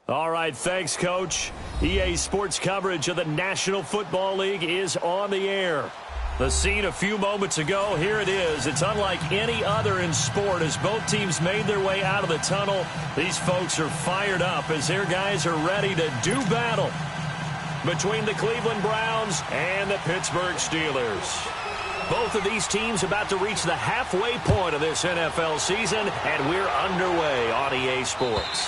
All right, thanks, Coach. EA Sports coverage of the National Football League is on the air. The scene a few moments ago, here it is. It's unlike any other in sport as both teams made their way out of the tunnel. These folks are fired up as their guys are ready to do battle between the Cleveland Browns and the Pittsburgh Steelers. Both of these teams about to reach the halfway point of this NFL season, and we're underway on EA Sports.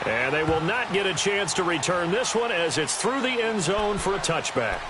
And they will not get a chance to return this one as it's through the end zone for a touchback.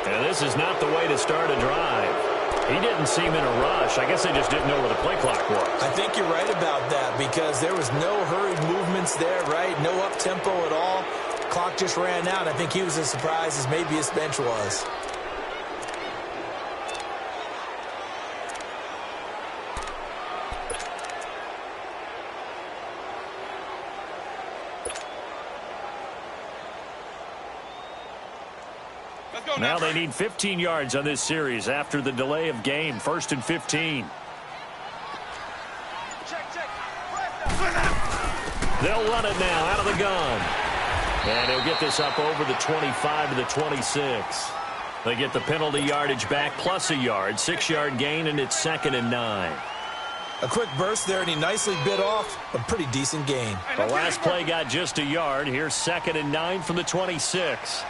And this is not the way to start a drive. He didn't seem in a rush. I guess they just didn't know where the play clock was. I think you're right about that because there was no hurried movements there, right? No up-tempo at all. Clock just ran out. I think he was as surprised as maybe his bench was. Now they need 15 yards on this series after the delay of game. 1st and 15. They'll run it now out of the gun. And he'll get this up over the 25 to the 26. They get the penalty yardage back plus a yard. 6-yard gain, and it's 2nd and 9. A quick burst there, and he nicely bit off a pretty decent gain. The last play got just a yard. Here's 2nd and 9 from the 26.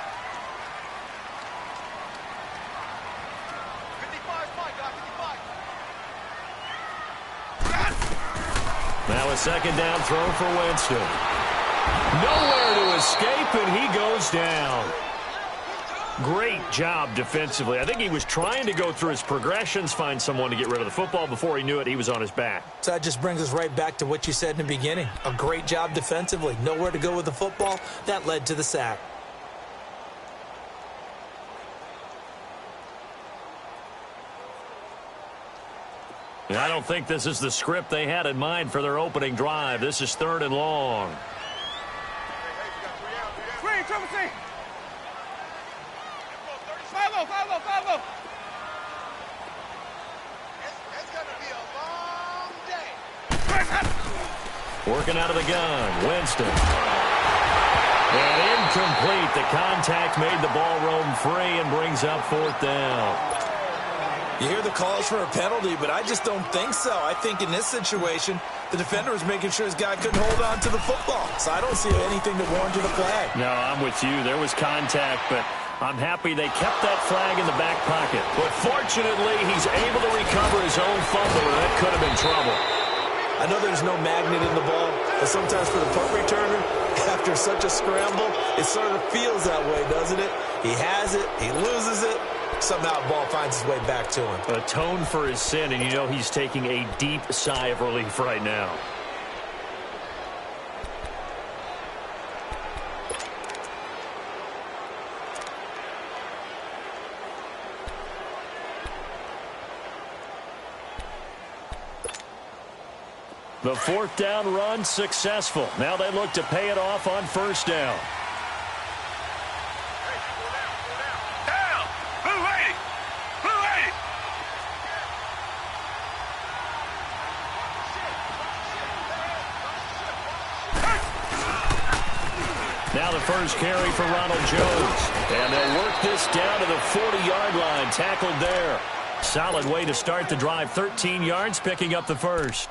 Now a 2nd down throw for Winston. Nowhere to escape, and he goes down. Great job defensively. I think he was trying to go through his progressions, find someone to get rid of the football. Before he knew it, he was on his back. So that just brings us right back to what you said in the beginning. A great job defensively. Nowhere to go with the football. That led to the sack. I don't think this is the script they had in mind for their opening drive. This is 3rd and long. Working out of the gun, Winston. And incomplete. The contact made the ball roam free and brings up 4th down. You hear the calls for a penalty, but I just don't think so. I think in this situation, the defender was making sure his guy couldn't hold on to the football. So I don't see anything that warranted a flag. No, I'm with you. There was contact, but I'm happy they kept that flag in the back pocket. But fortunately, he's able to recover his own fumble, and that could have been trouble. I know there's no magnet in the ball, but sometimes for the punt returner, after such a scramble, it sort of feels that way, doesn't it? He has it, he loses it. Somehow the ball finds its way back to him. Atone for his sin, and you know he's taking a deep sigh of relief right now. The 4th down run successful. Now they look to pay it off on 1st down. Now the first carry for Ronald Jones. And they'll work this down to the 40-yard line. Tackled there. Solid way to start the drive. 13 yards, picking up the first.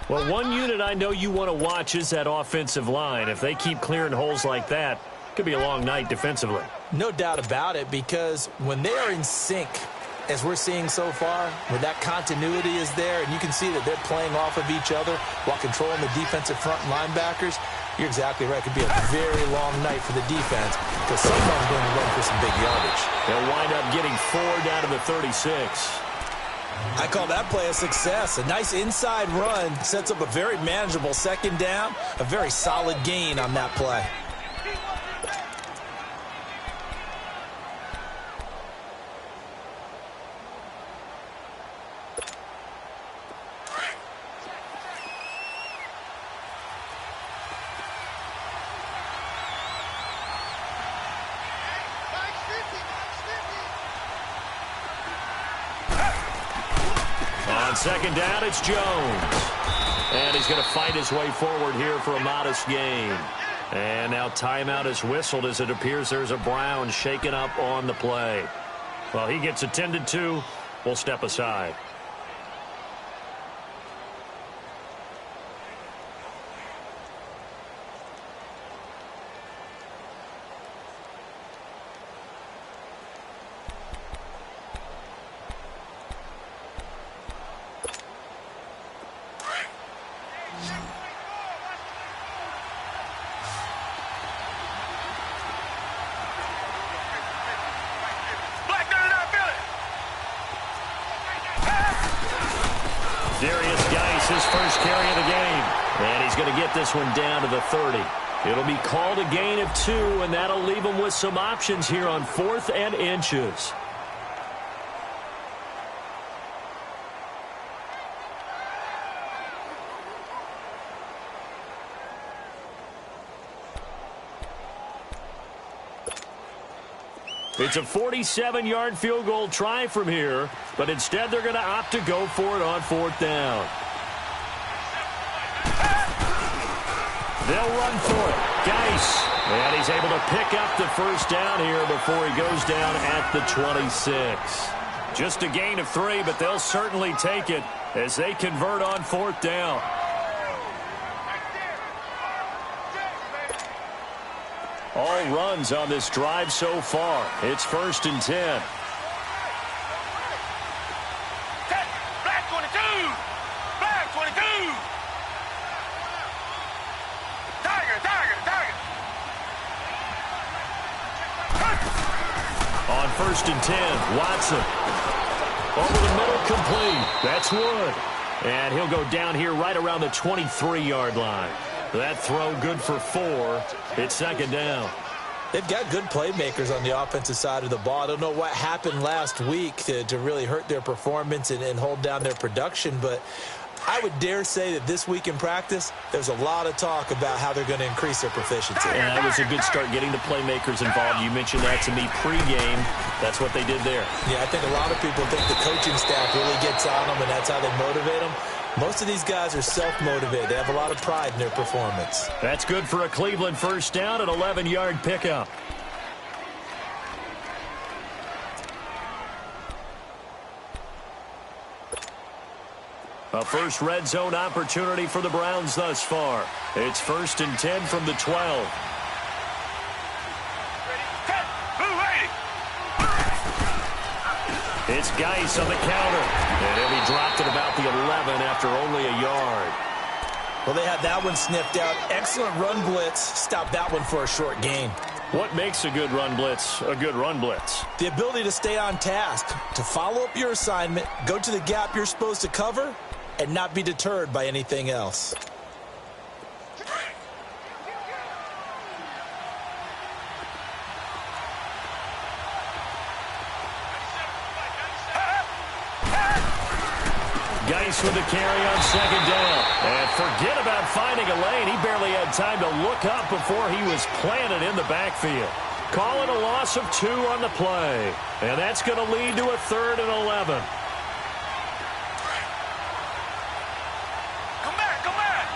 Well, one unit I know you want to watch is that offensive line. If they keep clearing holes like that, it could be a long night defensively. No doubt about it, because when they are in sync, as we're seeing so far, when that continuity is there, and you can see that they're playing off of each other while controlling the defensive front linebackers, you're exactly right. It could be a very long night for the defense because someone's going to run for some big yardage. They'll wind up getting 4 down to the 36. I call that play a success. A nice inside run sets up a very manageable second down, a very solid gain on that play. On second down, it's Jones. And he's going to fight his way forward here for a modest gain. And now timeout is whistled as it appears there's a Brown shaken up on the play. Well, he gets attended to. We'll step aside. His first carry of the game. And he's going to get this one down to the 30. It'll be called a gain of 2, and that'll leave him with some options here on 4th and inches. It's a 47-yard field goal try from here, but instead they're going to opt to go for it on 4th down. They'll run for it. Geis. And he's able to pick up the first down here before he goes down at the 26. Just a gain of 3, but they'll certainly take it as they convert on 4th down. All runs on this drive so far. It's 1st and 10. Black 22! Black 22! Tiger! On 1st and 10, Watson. Over the middle, complete. That's Wood. And he'll go down here right around the 23-yard line. That throw good for 4. It's 2nd down. They've got good playmakers on the offensive side of the ball. I don't know what happened last week to really hurt their performance and hold down their production, but I would dare say that this week in practice, there's a lot of talk about how they're going to increase their proficiency. Yeah, that was a good start getting the playmakers involved. You mentioned that to me pregame. That's what they did there. Yeah, I think a lot of people think the coaching staff really gets on them, and that's how they motivate them. Most of these guys are self-motivated. They have a lot of pride in their performance. That's good for a Cleveland first down, an 11-yard pickup. A first red zone opportunity for the Browns thus far. It's 1st and 10 from the 12. It's Geis on the counter. And he'll be dropped at about the 11 after only a yard. Well, they had that one sniffed out. Excellent run blitz. Stopped that one for a short gain. What makes a good run blitz a good run blitz? The ability to stay on task, to follow up your assignment, go to the gap you're supposed to cover, and not be deterred by anything else. Geis with the carry on 2nd down. And forget about finding a lane. He barely had time to look up before he was planted in the backfield. Call it a loss of 2 on the play. And that's going to lead to a 3rd and 11. Come back! Come back!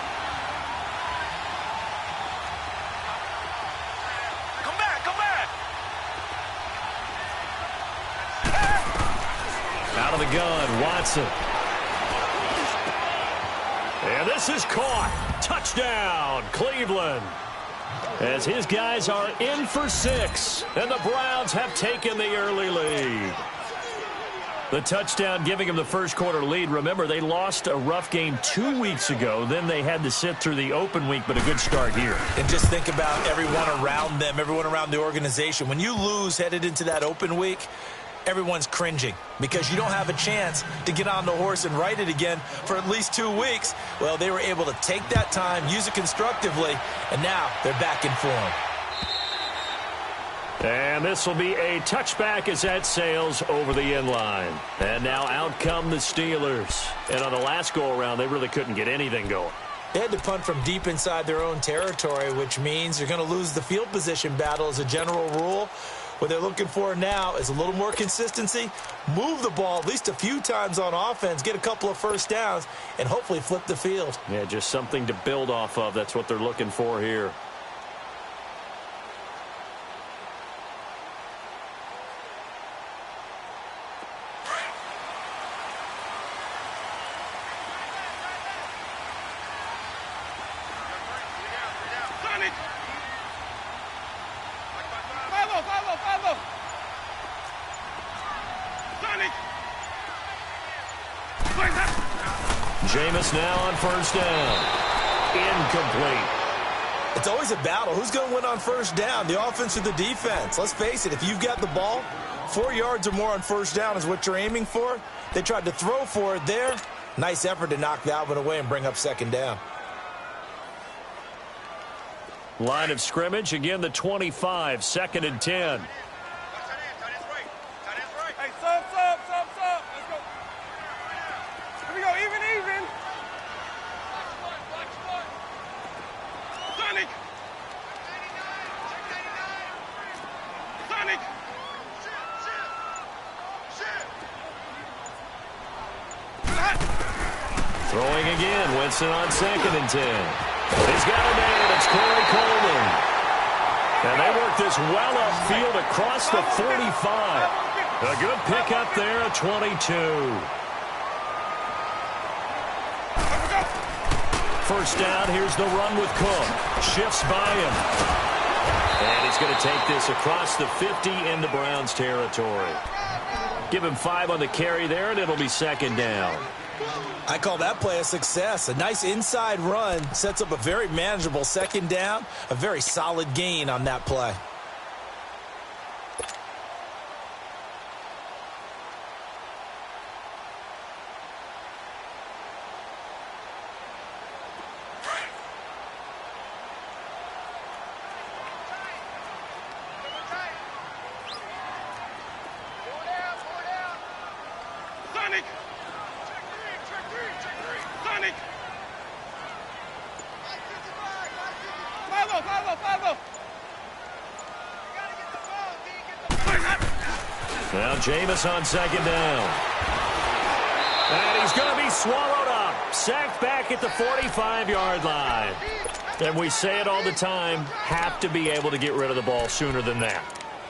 Come back! Come back! Out of the gun, Watson. And this is caught. Touchdown, Cleveland. As his guys are in for 6, and the Browns have taken the early lead. The touchdown giving them the first quarter lead. Remember, they lost a rough game 2 weeks ago. Then they had to sit through the open week, but a good start here. And just think about everyone around them, everyone around the organization. When you lose headed into that open week, everyone's cringing because you don't have a chance to get on the horse and ride it again for at least 2 weeks. Well, they were able to take that time, use it constructively, and now they're back in form. And this will be a touchback as that sails over the end line. And now out come the Steelers. And on the last go-around, they really couldn't get anything going. They had to punt from deep inside their own territory, which means they're going to lose the field position battle as a general rule. What they're looking for now is a little more consistency, move the ball at least a few times on offense, get a couple of first downs, and hopefully flip the field. Yeah, just something to build off of. That's what they're looking for here. Jameis now on first down. Incomplete. It's always a battle. Who's going to win on first down, the offense or the defense? Let's face it, if you've got the ball, 4 yards or more on first down is what you're aiming for. They tried to throw for it there. Nice effort to knock that one away and bring up second down. Line of scrimmage, again the 25, 2nd and 10. Hey, sub. Let's go. Here we go, even. Sonic. Throwing again, Winston on 2nd and 10. He's got a man, it's Corey Coleman. And they work this well upfield across the 45. A good pickup there at 22. First down, here's the run with Cook. Shifts by him. And he's going to take this across the 50 into Browns territory. Give him 5 on the carry there, and it'll be second down. I call that play a success. A nice inside run sets up a very manageable second down. A very solid gain on that play. Now Jameis on second down. And he's going to be swallowed up. Sacked back at the 45-yard line. And we say it all the time, have to be able to get rid of the ball sooner than that.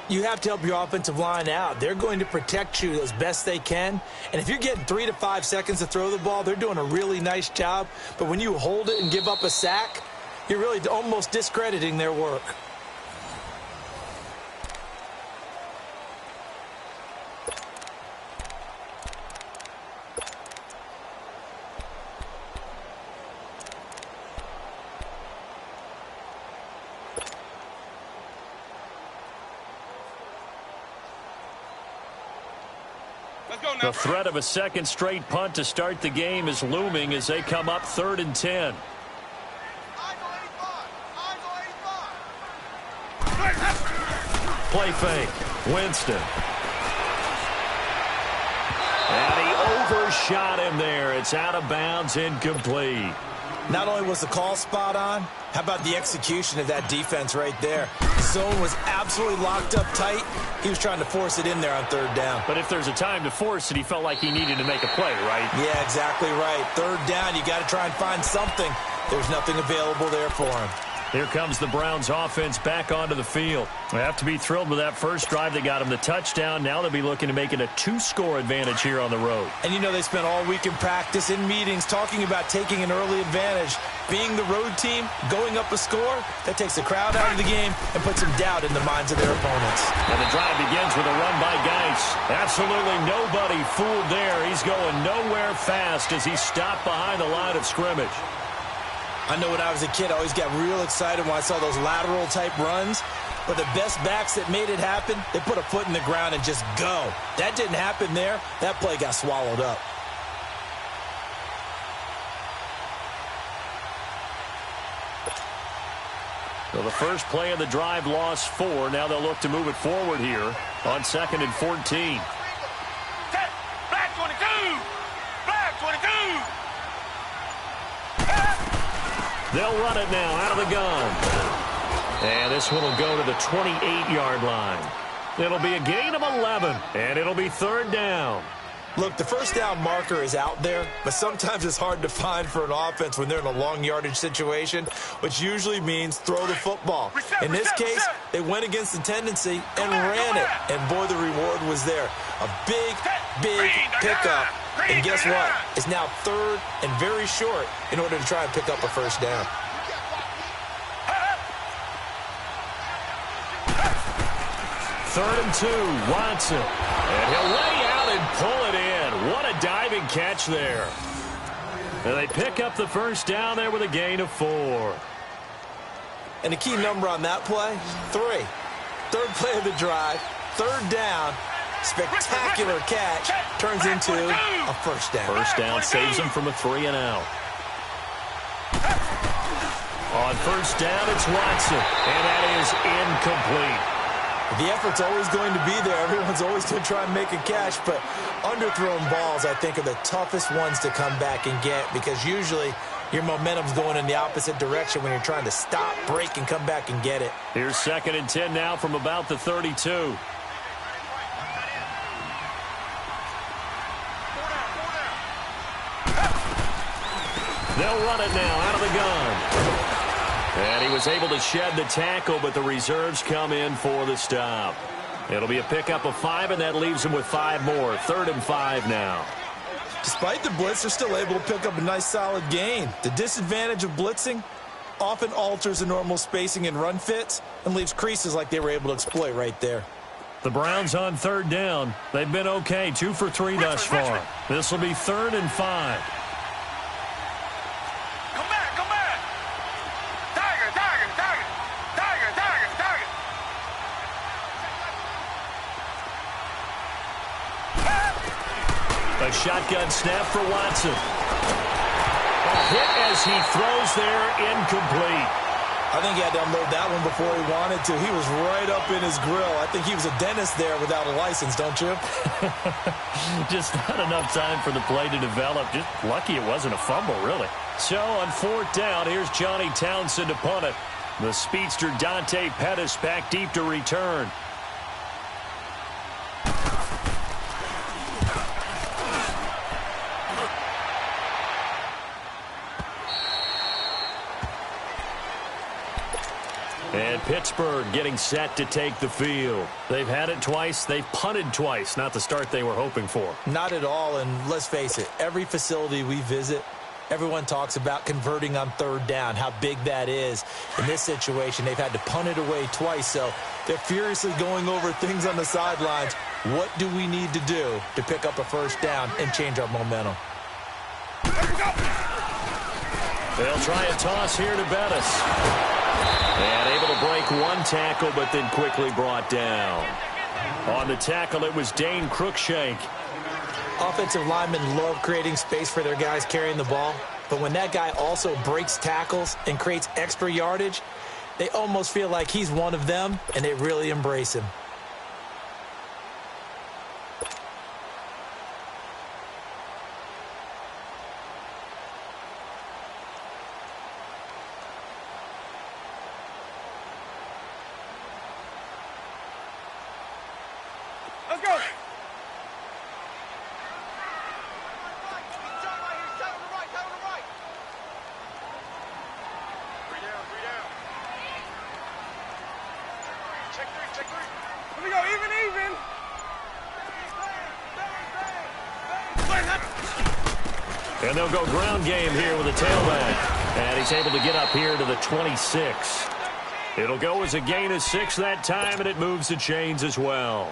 You have to help your offensive line out. They're going to protect you as best they can. And if you're getting 3 to 5 seconds to throw the ball, they're doing a really nice job. But when you hold it and give up a sack, you're really almost discrediting their work. The threat of a second straight punt to start the game is looming as they come up 3rd and 10. Play fake. Winston. And he overshot him there. It's out of bounds, incomplete. Not only was the call spot on, how about the execution of that defense right there? The zone was absolutely locked up tight. He was trying to force it in there on 3rd down. But if there's a time to force it, he felt like he needed to make a play, right? Yeah, exactly right. 3rd down, you got to try and find something. There's nothing available there for him. Here comes the Browns offense back onto the field. They have to be thrilled with that first drive that got them the touchdown. Now they'll be looking to make it a 2-score advantage here on the road. And you know they spent all week in practice, in meetings, talking about taking an early advantage. Being the road team, going up a score, that takes the crowd out of the game and puts some doubt in the minds of their opponents. And the drive begins with a run by Geis. Absolutely nobody fooled there. He's going nowhere fast as he stopped behind the line of scrimmage. I know when I was a kid, I always got real excited when I saw those lateral-type runs. But the best backs that made it happen, they put a foot in the ground and just go. That didn't happen there. That play got swallowed up. So the first play of the drive lost 4. Now they'll look to move it forward here on 2nd and 14. Black 22! Black 22! They'll run it now out of the gun. And this one will go to the 28-yard line. It'll be a gain of 11, and it'll be 3rd down. Look, the first down marker is out there, but sometimes it's hard to find for an offense when they're in a long yardage situation, which usually means throw the football. In this case, they went against the tendency and ran it, and boy, the reward was there. A big, big pickup. And guess what? It's now 3rd and very short in order to try and pick up a first down. Third and 2, Watson. And he'll lay out and pull it in. What a diving catch there. And they pick up the first down there with a gain of 4. And the key number on that play, 3. 3rd play of the drive, 3rd down. Spectacular catch turns into a first down. First down saves him from a 3-and-out. On first down, it's Watson, and that is incomplete. The effort's always going to be there. Everyone's always going to try and make a catch, but underthrown balls, I think, are the toughest ones to come back and get because usually your momentum's going in the opposite direction when you're trying to stop, break, and come back and get it. Here's 2nd and 10 now from about the 32. They'll run it now out of the gun. And he was able to shed the tackle, but the reserves come in for the stop. It'll be a pickup of 5, and that leaves him with 5 more. 3rd and 5 now. Despite the blitz, they're still able to pick up a nice, solid gain. The disadvantage of blitzing often alters the normal spacing and run fits and leaves creases like they were able to exploit right there. The Browns on 3rd down. They've been okay, 2 for 3 thus far. This will be 3rd and 5. A shotgun snap for Watson. A hit as he throws there, incomplete. I think he had to unload that one before he wanted to. He was right up in his grill. I think he was a dentist there without a license, don't you? Just not enough time for the play to develop. Just lucky it wasn't a fumble, really. So on 4th down, here's Johnny Townsend to punt it. The speedster Dante Pettis back deep to return. And Pittsburgh getting set to take the field. They've had it twice. They've punted twice. Not the start they were hoping for. Not at all, and let's face it, every facility we visit, everyone talks about converting on 3rd down, how big that is. In this situation, they've had to punt it away twice, so they're furiously going over things on the sidelines. What do we need to do to pick up a first down and change our momentum? They'll try a toss here to Bettis. And able to break one tackle, but then quickly brought down. On the tackle, it was Dane Cruikshank. Offensive linemen love creating space for their guys carrying the ball, but when that guy also breaks tackles and creates extra yardage, they almost feel like he's one of them, and they really embrace him. Let's go. Here we go, even. And they'll go ground game here with a tailback. And he's able to get up here to the 26. It'll go as a gain of 6 that time, and it moves the chains as well.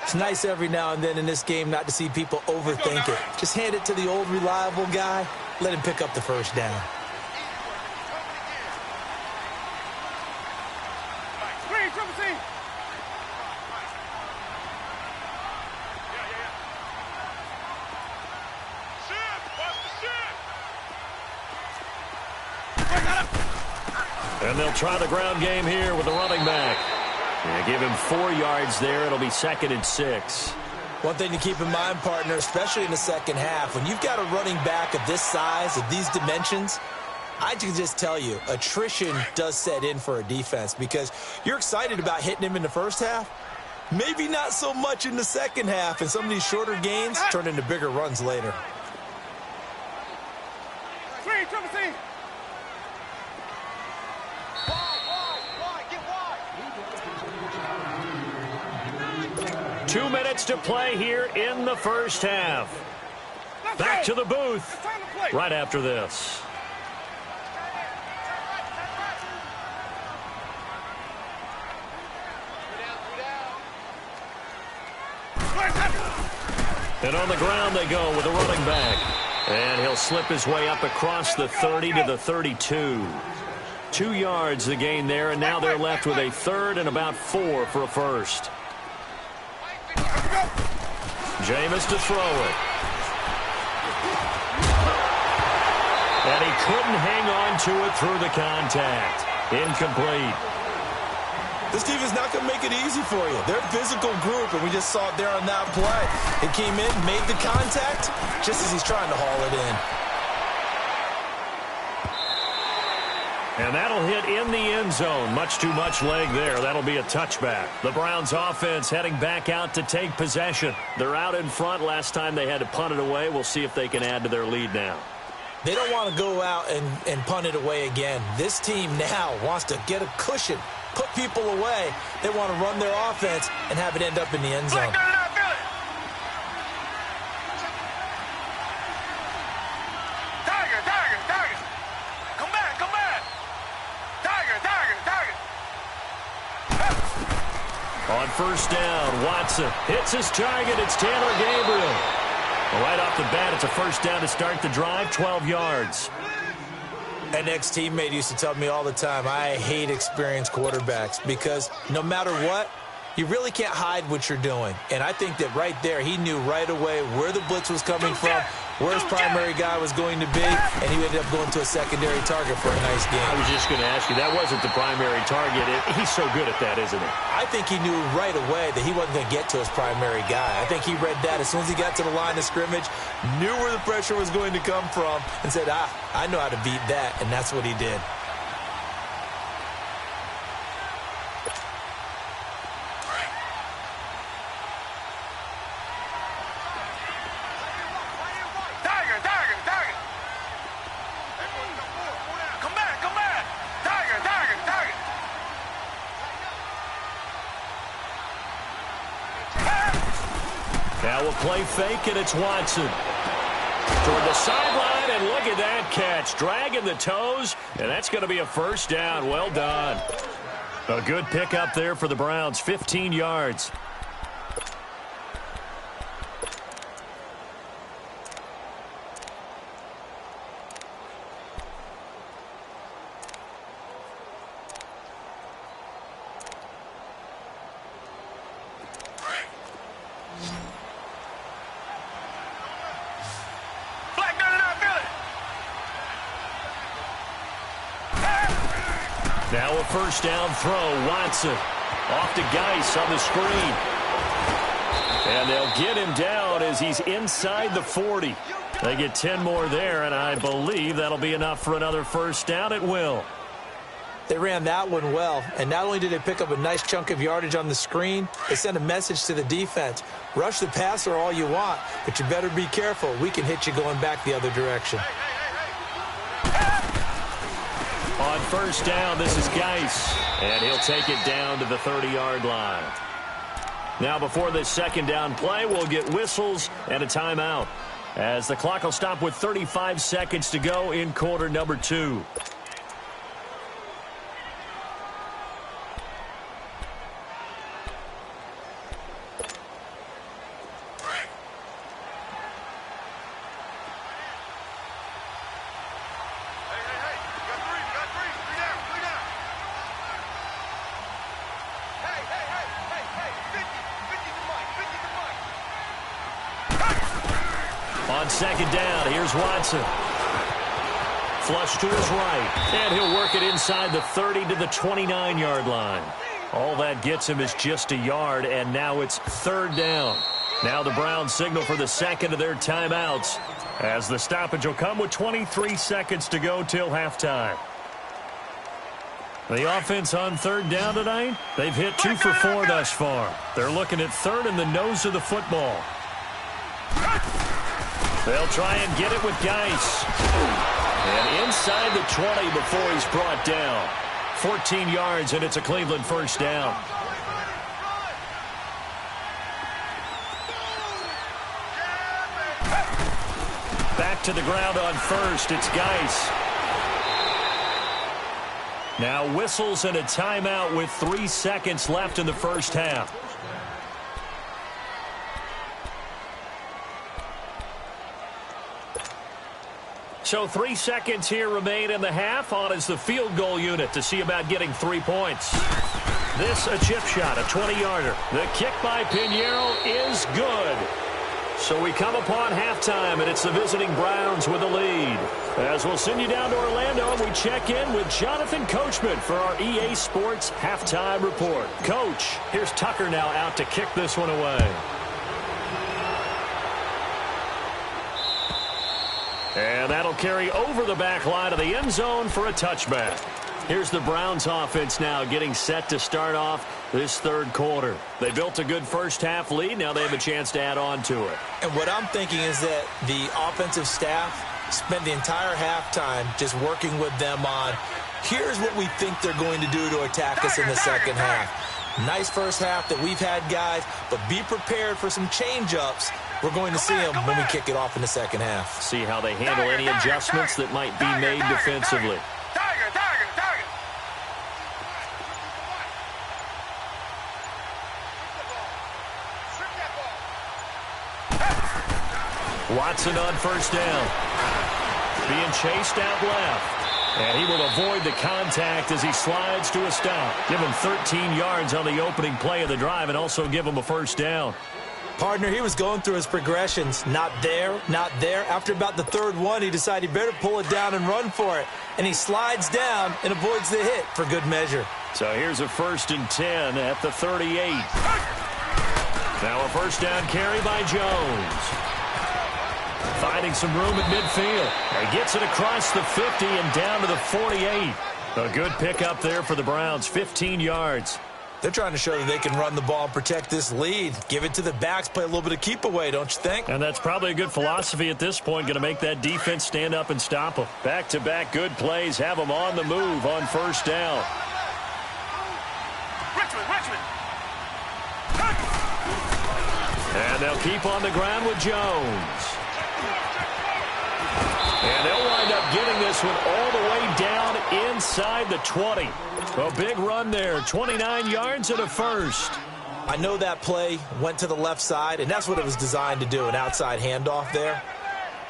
It's nice every now and then in this game not to see people overthink it. Just hand it to the old reliable guy. Let him pick up the first down. And they'll try the ground game here with the running back. And give him 4 yards there. It'll be 2nd and 6. One thing to keep in mind, partner, especially in the second half, when you've got a running back of this size, of these dimensions, I can just tell you, attrition does set in for a defense because you're excited about hitting him in the first half. Maybe not so much in the second half, and some of these shorter gains turn into bigger runs later. Screen, triple C. 2 minutes to play here in the first half. Back to the booth right after this. And on the ground they go with a running back. And he'll slip his way up across the 30 to the 32. 2 yards the gain there, and now they're left with a 3rd and about 4 for a first. Jameis to throw it. And he couldn't hang on to it through the contact. Incomplete. This team is not going to make it easy for you. They're a physical group, and we just saw it there on that play. It came in, made the contact, just as he's trying to haul it in. And that'll hit in the end zone. Much too much leg there. That'll be a touchback. The Browns offense heading back out to take possession. They're out in front. Last time they had to punt it away. We'll see if they can add to their lead now. They don't want to go out and punt it away again. This team now wants to get a cushion, put people away. They want to run their offense and have it end up in the end zone. On first down, Watson hits his target. It's Taylor Gabriel. Right off the bat, it's a first down to start the drive, 12 yards. An ex-teammate used to tell me all the time, I hate experienced quarterbacks because no matter what, you really can't hide what you're doing. And I think that right there, he knew right away where the blitz was coming from, where his primary guy was going to be, and he ended up going to a secondary target for a nice game. I was just going to ask you, that wasn't the primary target. He's so good at that, isn't he? I think he knew right away that he wasn't going to get to his primary guy. I think he read that as soon as he got to the line of scrimmage, knew where the pressure was going to come from, and said, I know how to beat that, and that's what he did. Now we'll play fake, and it's Watson. Toward the sideline, and look at that catch. Dragging the toes, and that's going to be a first down. Well done. A good pickup there for the Browns, 15 yards. Now a first down throw. Watson off to Geis on the screen. And they'll get him down as he's inside the 40. They get 10 more there, and I believe that'll be enough for another first down. It will. They ran that one well, and not only did they pick up a nice chunk of yardage on the screen, they sent a message to the defense. Rush the passer all you want, but you better be careful. We can hit you going back the other direction. On first down, this is Geis, and he'll take it down to the 30-yard line. Now before this second down play, we'll get whistles and a timeout, as the clock will stop with 35 seconds to go in quarter number 2. On second down, here's Watson. Flush to his right, and he'll work it inside the 30 to the 29-yard line. All that gets him is just a yard, and now it's third down. Now the Browns signal for the second of their timeouts, as the stoppage will come with 23 seconds to go till halftime. The offense on third down tonight, they've hit 2 for 4 thus far. They're looking at third in the nose of the football. They'll try and get it with Geis. And inside the 20 before he's brought down. 14 yards, and it's a Cleveland first down. Back to the ground on first. It's Geis. Now whistles and a timeout with 3 seconds left in the first half. So 3 seconds here remain in the half. On is the field goal unit to see about getting 3 points. This a chip shot, a 20-yarder. The kick by Pinheiro is good. So we come upon halftime, and it's the visiting Browns with the lead. As we'll send you down to Orlando, we check in with Jonathan Coachman for our EA Sports Halftime Report. Coach, here's Tucker now out to kick this one away. And that'll carry over the back line of the end zone for a touchback. Here's the Browns offense now getting set to start off this third quarter. They built a good first half lead. Now they have a chance to add on to it. And what I'm thinking is that the offensive staff spent the entire halftime just working with them on, here's what we think they're going to do to attack us in the second half. Nice first half that we've had, guys, but be prepared for some change-ups. We're going to see them when we kick it off in the second half. See how they handle any adjustments that might be made defensively. Watson on first down. Being chased out left. And he will avoid the contact as he slides to a stop. Give him 13 yards on the opening play of the drive and also give him a first down. Partner, he was going through his progressions. Not there, not there. After about the third one, he decided he better pull it down and run for it. And he slides down and avoids the hit for good measure. So here's a 1st and 10 at the 38. Now a first down carry by Jones. Finding some room at midfield. He gets it across the 50 and down to the 48. A good pickup there for the Browns, 15 yards. They're trying to show that they can run the ball and protect this lead. Give it to the backs, play a little bit of keep away, don't you think? And that's probably a good philosophy at this point, going to make that defense stand up and stop them. Back-to-back good plays, have them on the move on first down. Richmond. And they'll keep on the ground with Jones. And they'll wind up getting this one all the way down inside the 20. A big run there, 29 yards and a first. I know that play went to the left side, and that's what it was designed to do, an outside handoff there.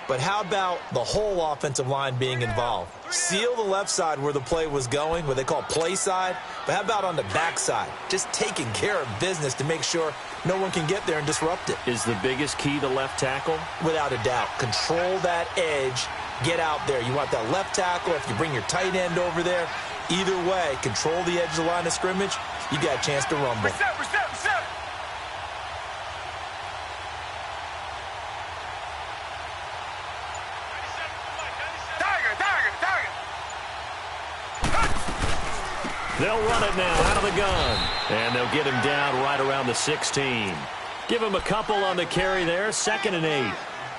But how about the whole offensive line being involved? Seal the left side where the play was going, what they call play side. But how about on the back side? Just taking care of business to make sure no one can get there and disrupt it. Is the biggest key the left tackle? Without a doubt. Control that edge. Get out there. You want that left tackle. If you bring your tight end over there, either way, control the edge of the line of scrimmage, you got a chance to rumble. Reset. They'll run it now out of the gun. And they'll get him down right around the 16. Give him a couple on the carry there, 2nd and 8.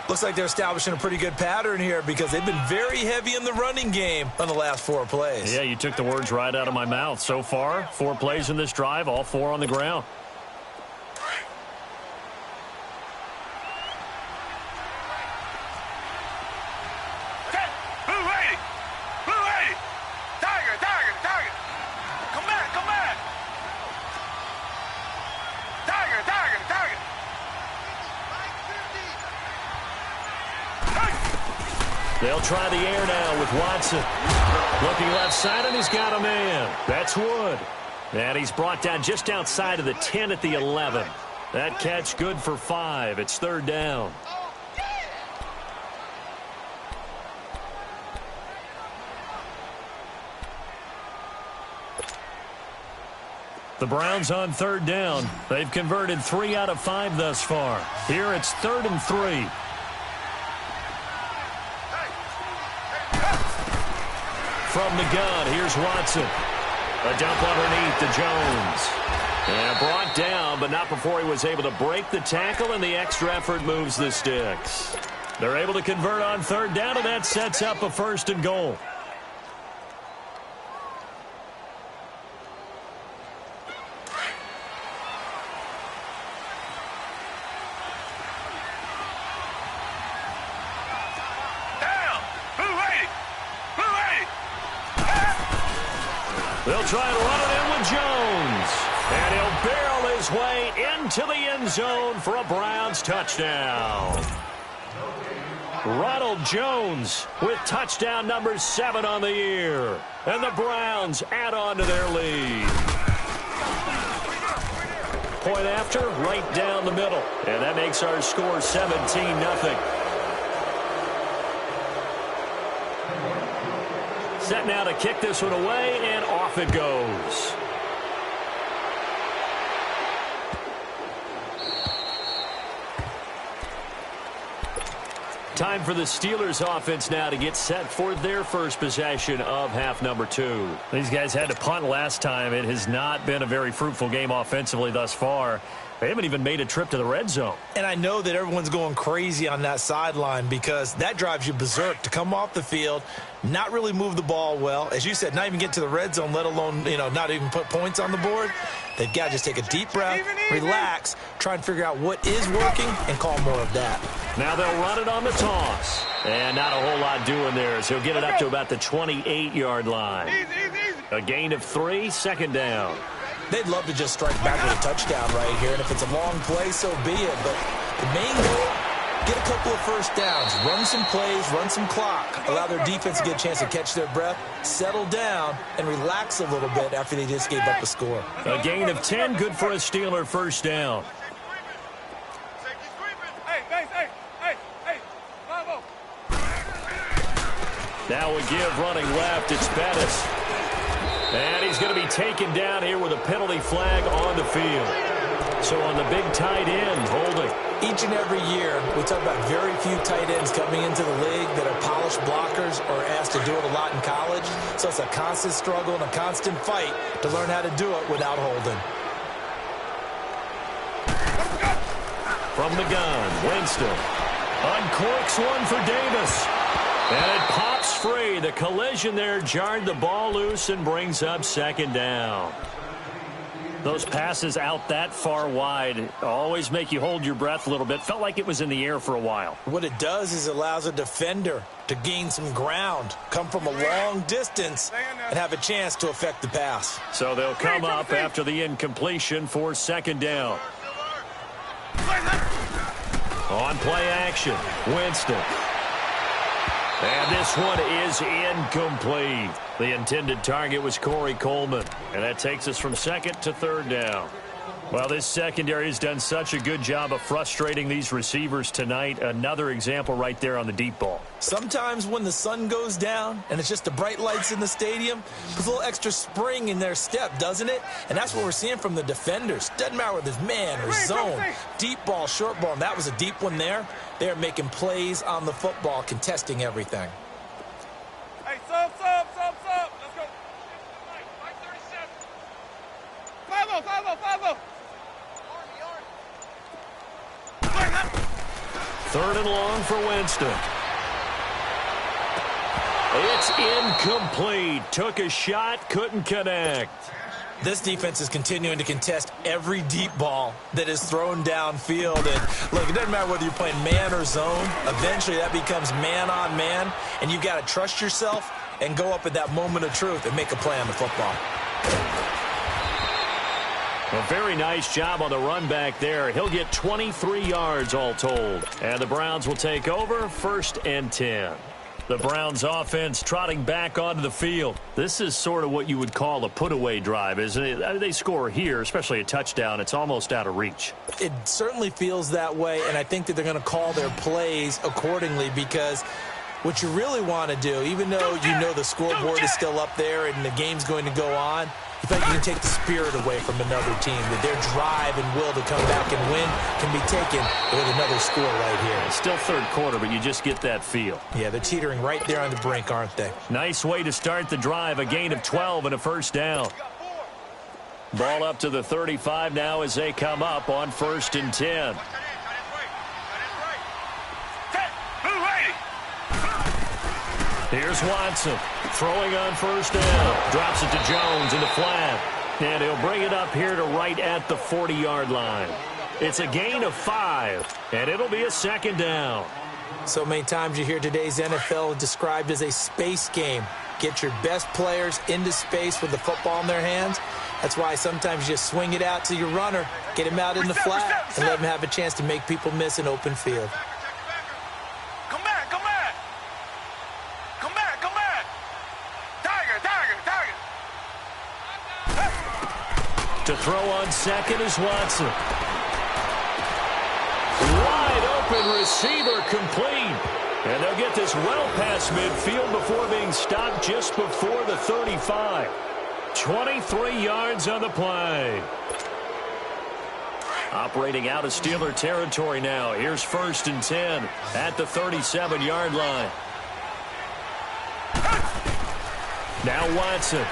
Looks like they're establishing a pretty good pattern here because they've been very heavy in the running game on the last 4 plays. Yeah, you took the words right out of my mouth. So far, 4 plays in this drive, all 4 on the ground. They'll try the air now with Watson. Looking left side, and he's got a man. That's Wood. And he's brought down just outside of the 10 at the 11. That catch good for 5. It's 3rd down. The Browns on 3rd down. They've converted 3 out of 5 thus far. Here it's 3rd and 3. From the gun, here's Watson. A dump underneath to Jones. And brought down, but not before he was able to break the tackle, and the extra effort moves the sticks. They're able to convert on 3rd down, and that sets up a 1st and goal. They'll try and run it in with Jones. And he'll barrel his way into the end zone for a Browns touchdown. Ronald Jones with touchdown number 7 on the year. And the Browns add on to their lead. Point after, right down the middle. And that makes our score 17-0. Set now to kick this one away, and off it goes. Time for the Steelers offense now to get set for their first possession of half number 2. These guys had to punt last time. It has not been a very fruitful game offensively thus far. They haven't even made a trip to the red zone. And I know that everyone's going crazy on that sideline because that drives you berserk to come off the field, not really move the ball well. As you said, not even get to the red zone, let alone, not even put points on the board. They've got to just take a deep breath, relax, try and figure out what is working, and call more of that. Now they'll run it on the toss. And not a whole lot doing there, so he'll get it up to about the 28-yard line. A gain of 3, 2nd down. They'd love to just strike back with a touchdown right here, and if it's a long play, so be it. But the main goal, get a couple of first downs, run some plays, run some clock, allow their defense to get a chance to catch their breath, settle down, and relax a little bit after they just gave up the score. A gain of 10, good for a Steeler 1st down. Now we give running left, it's Bettis. And he's going to be taken down here with a penalty flag on the field. So on the big tight end, holding. Each and every year, we talk about very few tight ends coming into the league that are polished blockers or asked to do it a lot in college. So it's a constant struggle and a constant fight to learn how to do it without holding. From the gun, Winston. Uncorks one for Davis. And it pops free. The collision there jarred the ball loose and brings up 2nd down. Those passes out that far wide always make you hold your breath a little bit. Felt like it was in the air for a while. What it does is it allows a defender to gain some ground, come from a long distance, and have a chance to affect the pass. So they'll come up after the incompletion for 2nd down. On play action, Winston. And this one is incomplete. The intended target was Corey Coleman. And that takes us from 2nd to 3rd down. Well, this secondary has done such a good job of frustrating these receivers tonight. Another example right there on the deep ball. Sometimes when the sun goes down and it's just the bright lights in the stadium, there's a little extra spring in their step, doesn't it? And that's what we're seeing from the defenders. Doesn't matter whether it's man or zone, deep ball, short ball, and that was a deep one there. They're making plays on the football, contesting everything. Hey, sub. Let's go. 5-0. Third and long for Winston. It's incomplete. Took a shot, couldn't connect. This defense is continuing to contest every deep ball that is thrown downfield. And, look, it doesn't matter whether you're playing man or zone. Eventually, that becomes man on man, and you've got to trust yourself and go up at that moment of truth and make a play on the football. A very nice job on the run back there. He'll get 23 yards all told. And the Browns will take over 1st and 10. The Browns offense trotting back onto the field. This is sort of what you would call a put-away drive, isn't it? I mean, they score here, especially a touchdown. It's almost out of reach. It certainly feels that way, and I think that they're going to call their plays accordingly, because what you really want to do, even though you know the scoreboard is still up there and the game's going to go on, you think you can take the spirit away from another team, that their drive and will to come back and win can be taken with another score right here. It's still third quarter, but you just get that feel. Yeah, they're teetering right there on the brink, aren't they? Nice way to start the drive, a gain of 12 and a first down. Ball up to the 35 now as they come up on 1st and 10. Here's Watson throwing on 1st down. Drops it to Jones in the flat. And he'll bring it up here to right at the 40-yard line. It's a gain of 5, and it'll be a 2nd down. So many times you hear today's NFL described as a space game. Get your best players into space with the football in their hands. That's why sometimes you just swing it out to your runner, get him out in the flat, and let him have a chance to make people miss an open field. To throw on 2nd is Watson. Wide open receiver complete. And they'll get this well past midfield before being stopped just before the 35. 23 yards on the play. Operating out of Steeler territory now. Here's 1st and 10 at the 37-yard line. Now Watson.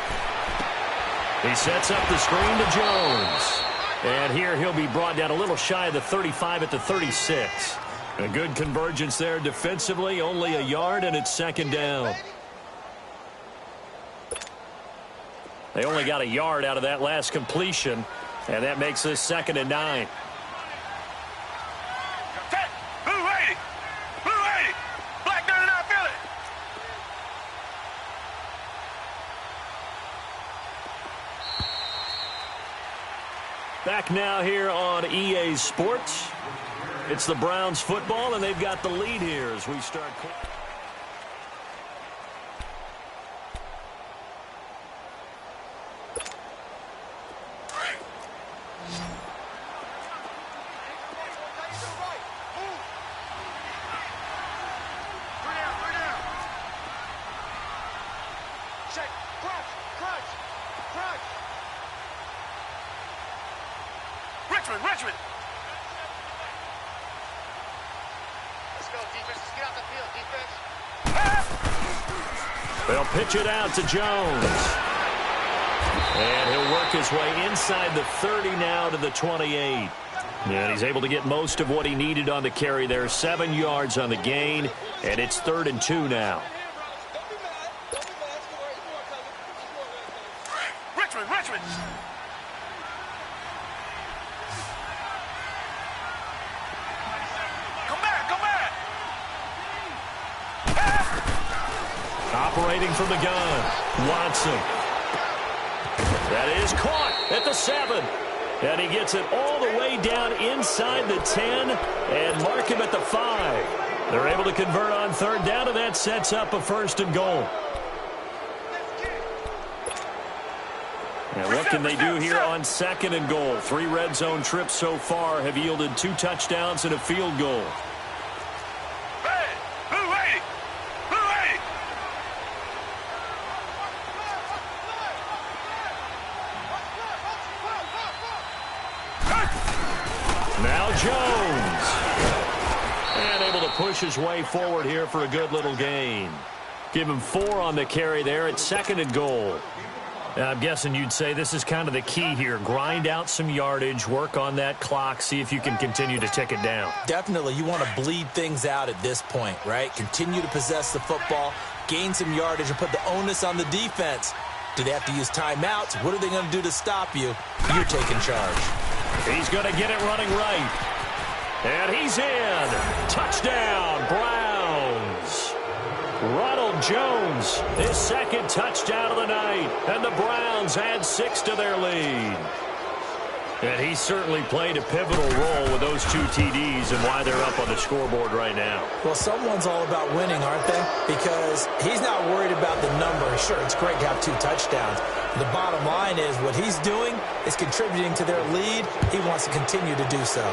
He sets up the screen to Jones. And here he'll be brought down a little shy of the 35 at the 36. A good convergence there defensively, only a yard, and it's 2nd down. They only got a yard out of that last completion, and that makes this 2nd and 9. Back now here on EA Sports. It's the Browns football, and they've got the lead here as we start. Richmond. Let's go, defense. Let's get out the field, defense. They'll pitch it out to Jones. And he'll work his way inside the 30 now to the 28. And he's able to get most of what he needed on the carry there. 7 yards on the gain, and it's 3rd and 2 now. Richmond. Operating from the gun, Watson. That is caught at the 7. And he gets it all the way down inside the 10 and mark him at the 5. They're able to convert on 3rd down, and that sets up a 1st and goal. And what can they do here on 2nd and goal? 3 red zone trips so far have yielded 2 touchdowns and a field goal. Now Jones. And able to push his way forward here for a good little gain. Give him 4 on the carry there at 2nd and goal. I'm guessing you'd say this is kind of the key here. Grind out some yardage, work on that clock, see if you can continue to tick it down. Definitely. You want to bleed things out at this point, right? Continue to possess the football, gain some yardage, and put the onus on the defense. Do they have to use timeouts? What are they going to do to stop you? You're taking charge. He's going to get it running right. And he's in. Touchdown, Browns. Ronald Jones, his second touchdown of the night. And the Browns add 6 to their lead. And he certainly played a pivotal role with those 2 TDs and why they're up on the scoreboard right now. Well, someone's all about winning, aren't they? Because he's not worried about the number. Sure, it's great to have 2 touchdowns. The bottom line is what he's doing is contributing to their lead. He wants to continue to do so.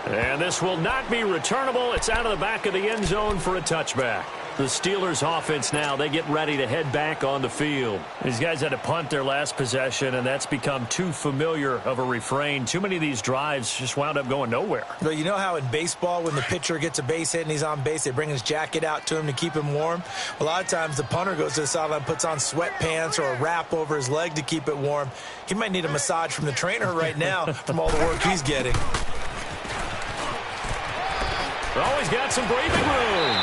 And this will not be returnable. It's out of the back of the end zone for a touchback. The Steelers offense now, they get ready to head back on the field. These guys had to punt their last possession, and that's become too familiar of a refrain. Too many of these drives just wound up going nowhere. Well, you know how in baseball when the pitcher gets a base hit and he's on base, they bring his jacket out to him to keep him warm? A lot of times the punter goes to the sideline, puts on sweatpants or a wrap over his leg to keep it warm. He might need a massage from the trainer right now from all the work he's getting. Oh, he's got some breathing room.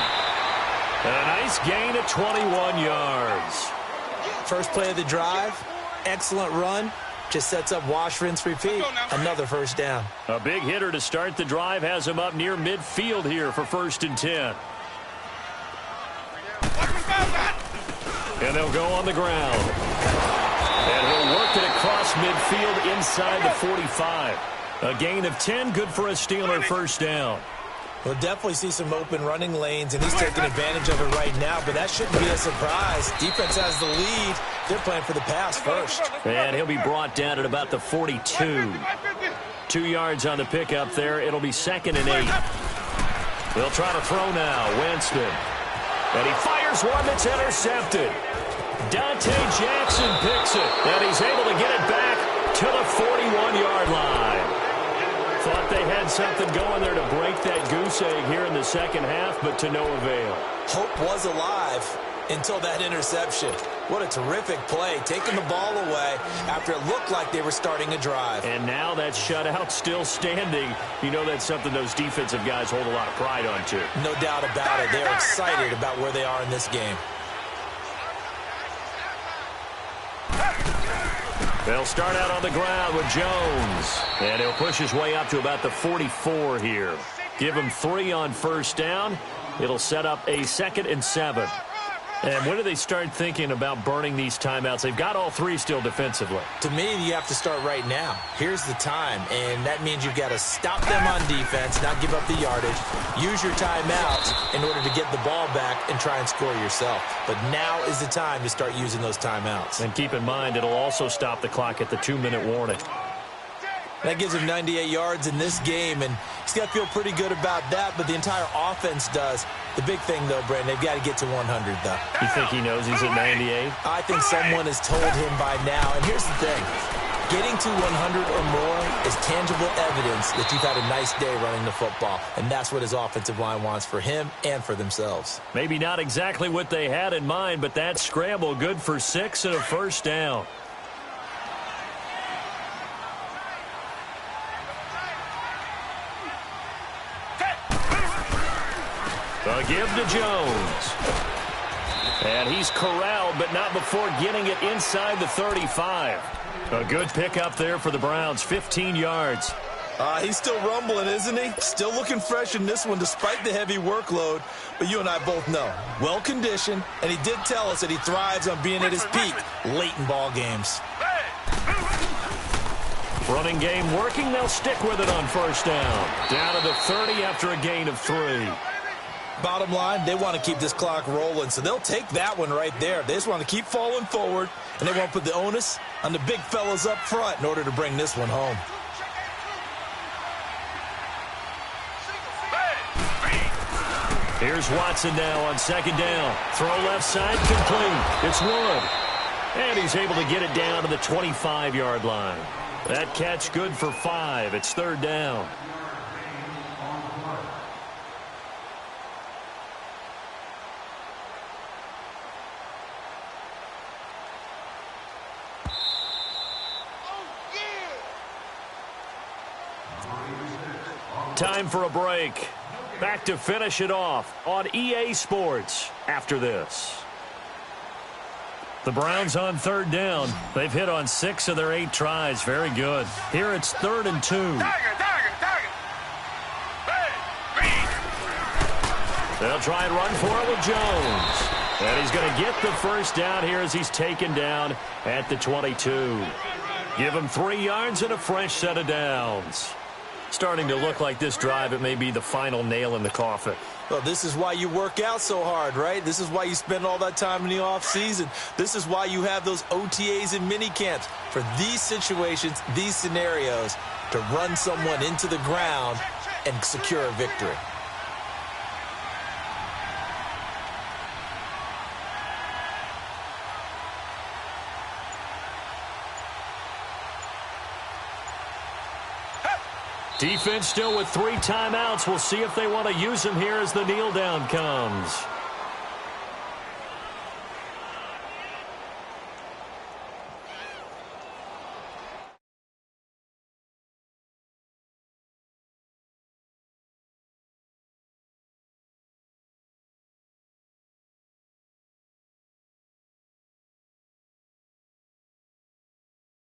And a nice gain of 21 yards. First play of the drive, excellent run. Just sets up wash, rinse, repeat. Another first down. A big hitter to start the drive has him up near midfield here for 1st and 10. And they'll go on the ground. And he'll work it across midfield inside the 45. A gain of 10, good for a Steeler first down. We'll definitely see some open running lanes, and he's taking advantage of it right now, but that shouldn't be a surprise. Defense has the lead. They're playing for the pass first. And he'll be brought down at about the 42. 2 yards on the pickup there. It'll be 2nd and 8. They'll try to throw now. Winston. And he fires one that's intercepted. Dante Jackson picks it, and he's able to get it back to the 41-yard line. Thought they had something going there to break that goose egg here in the second half, but to no avail. Hope was alive until that interception. What a terrific play, taking the ball away after it looked like they were starting a drive. And now that shutout still standing. You know that's something those defensive guys hold a lot of pride on, too. No doubt about it. They're excited about where they are in this game. They'll start out on the ground with Jones. And he'll push his way up to about the 44 here. Give him 3 on first down. It'll set up a 2nd and 7. And when do they start thinking about burning these timeouts? They've got all 3 still defensively. To me, you have to start right now. Here's the time, and that means you've got to stop them on defense, not give up the yardage, use your timeouts in order to get the ball back and try and score yourself. But now is the time to start using those timeouts. And keep in mind, it'll also stop the clock at the 2-minute warning. That gives him 98 yards in this game, and he's got to feel pretty good about that, but the entire offense does. The big thing, though, Brandon, they've got to get to 100, though. You think he knows he's at 98? I think someone has told him by now, and here's the thing. Getting to 100 or more is tangible evidence that you've had a nice day running the football, and that's what his offensive line wants for him and for themselves. Maybe not exactly what they had in mind, but that scramble good for 6 and a first down. A give to Jones. And he's corralled, but not before getting it inside the 35. A good pickup there for the Browns, 15 yards. He's still rumbling, isn't he? Still looking fresh in this one despite the heavy workload. But you and I both know, well-conditioned, and he did tell us that he thrives on being at his peak late in ball games. Running game working. They'll stick with it on first down. Down to the 30 after a gain of 3. Bottom line, they want to keep this clock rolling, so they'll take that one right there. They just want to keep falling forward, and they won't put the onus on the big fellas up front in order to bring this one home. Here's Watson now on second down. Throw left side, complete. It's Wood. And he's able to get it down to the 25-yard line. That catch good for 5. It's 3rd down. Time for a break. Back to finish it off on EA Sports after this. The Browns on third down. They've hit on 6 of their 8 tries. Very good. Here it's 3rd and 2. They'll try and run for it with Jones. And he's going to get the first down here as he's taken down at the 22. Give him 3 yards and a fresh set of downs. Starting to look like this drive, it may be the final nail in the coffin. Well, this is why you work out so hard, right? This is why you spend all that time in the offseason. This is why you have those OTAs and mini camps for these situations, these scenarios, to run someone into the ground and secure a victory. Defense still with 3 timeouts. We'll see if they want to use them here as the kneel down comes.